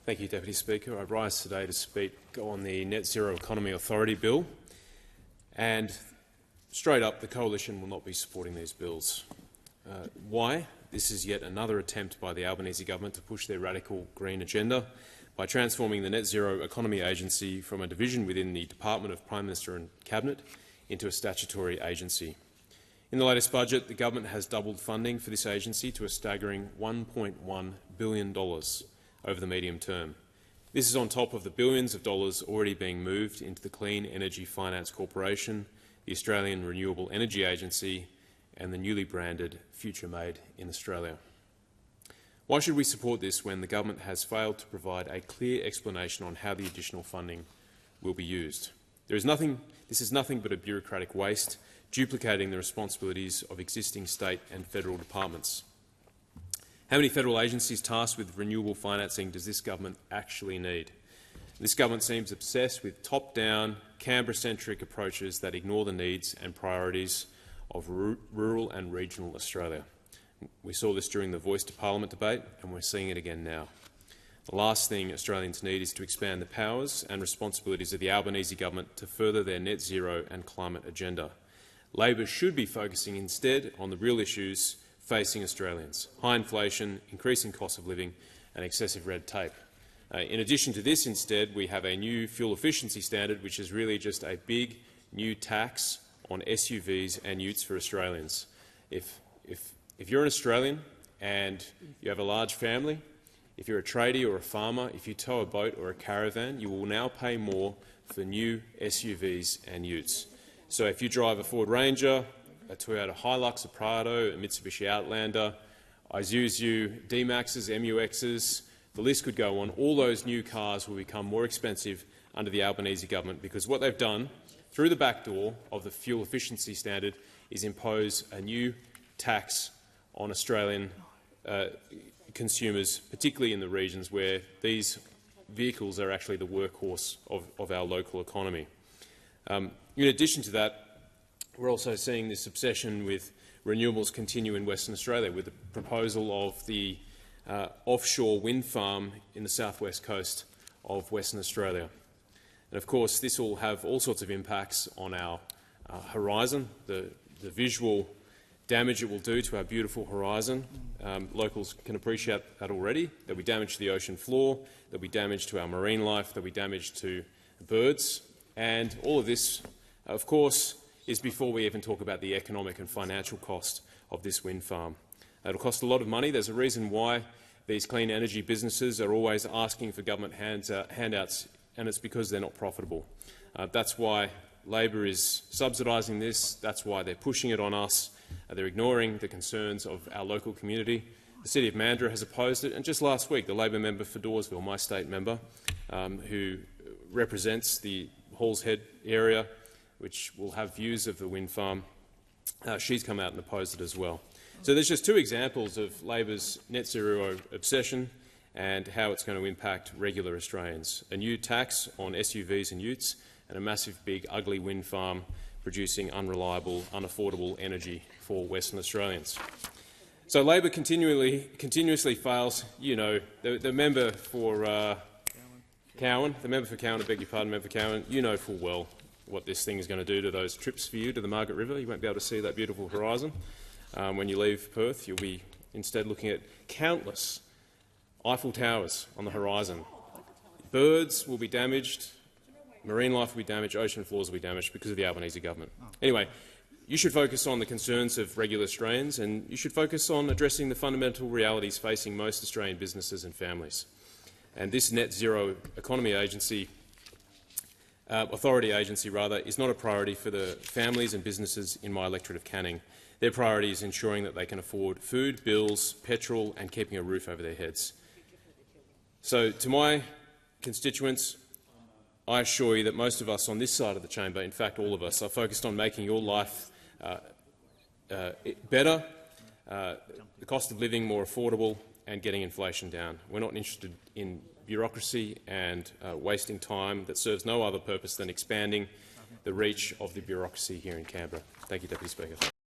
Thank you, Deputy Speaker. I rise today to speak on the Net Zero Economy Authority Bill. And straight up, the Coalition will not be supporting these bills. Why? This is yet another attempt by the Albanese government to push their radical green agenda by transforming the Net Zero Economy Agency from a division within the Department of Prime Minister and Cabinet into a statutory agency. In the latest budget, the government has doubled funding for this agency to a staggering $1.1 billion over the medium term. This is on top of the billions of dollars already being moved into the Clean Energy Finance Corporation, the Australian Renewable Energy Agency and the newly branded Future Made in Australia. Why should we support this when the government has failed to provide a clear explanation on how the additional funding will be used? This is nothing but a bureaucratic waste, duplicating the responsibilities of existing state and federal departments. How many federal agencies tasked with renewable financing does this government actually need? This government seems obsessed with top-down, Canberra-centric approaches that ignore the needs and priorities of rural and regional Australia. We saw this during the Voice to Parliament debate, and we're seeing it again now. The last thing Australians need is to expand the powers and responsibilities of the Albanese government to further their net zero and climate agenda. Labor should be focusing instead on the real issues facing Australians: high inflation, increasing cost of living and excessive red tape. In addition to this, instead, we have a new fuel efficiency standard, which is really just a big new tax on SUVs and utes for Australians. If you're an Australian and you have a large family, if you're a tradie or a farmer, if you tow a boat or a caravan, you will now pay more for new SUVs and utes. So if you drive a Ford Ranger, a Toyota Hilux, a Prado, a Mitsubishi Outlander, Isuzu D-Maxes, MUXs, the list could go on. All those new cars will become more expensive under the Albanese government because what they've done through the back door of the fuel efficiency standard is impose a new tax on Australian consumers, particularly in the regions where these vehicles are actually the workhorse of our local economy. In addition to that, we're also seeing this obsession with renewables continue in Western Australia with the proposal of the offshore wind farm in the southwest coast of Western Australia. And of course, this will have all sorts of impacts on our horizon, the visual damage it will do to our beautiful horizon. Locals can appreciate that already. There'll be damage to the ocean floor, there'll be damage to our marine life, there'll be damage to birds, and all of this, of course, is before we even talk about the economic and financial cost of this wind farm. It'll cost a lot of money. There's a reason why these clean energy businesses are always asking for government handouts, and it's because they're not profitable. That's why Labor is subsidising this. That's why they're pushing it on us. They're ignoring the concerns of our local community. The City of Mandurah has opposed it, and just last week the Labor member for Dawesville, my state member, who represents the Halls Head area, which will have views of the wind farm, she's come out and opposed it as well. So there's just two examples of Labor's net zero obsession and how it's going to impact regular Australians: a new tax on SUVs and utes, and a massive, big, ugly wind farm producing unreliable, unaffordable energy for Western Australians. So Labor continuously fails. You know, the member for Cowan, I beg your pardon, member for Cowan, you know full well what this thing is going to do to those trips for you to the Margaret River. You won't be able to see that beautiful horizon. When you leave Perth, you'll be instead looking at countless Eiffel Towers on the horizon. Birds will be damaged, marine life will be damaged, ocean floors will be damaged because of the Albanese government. Anyway, you should focus on the concerns of regular Australians, and you should focus on addressing the fundamental realities facing most Australian businesses and families. And this Net Zero Economy Agency, Authority Agency rather, is not a priority for the families and businesses in my electorate of Canning. Their priority is ensuring that they can afford food, bills, petrol and keeping a roof over their heads. So to my constituents, I assure you that most of us on this side of the chamber, in fact all of us, are focused on making your life better, the cost of living more affordable and getting inflation down. We're not interested in bureaucracy and wasting time that serves no other purpose than expanding the reach of the bureaucracy here in Canberra. Thank you, Deputy Speaker.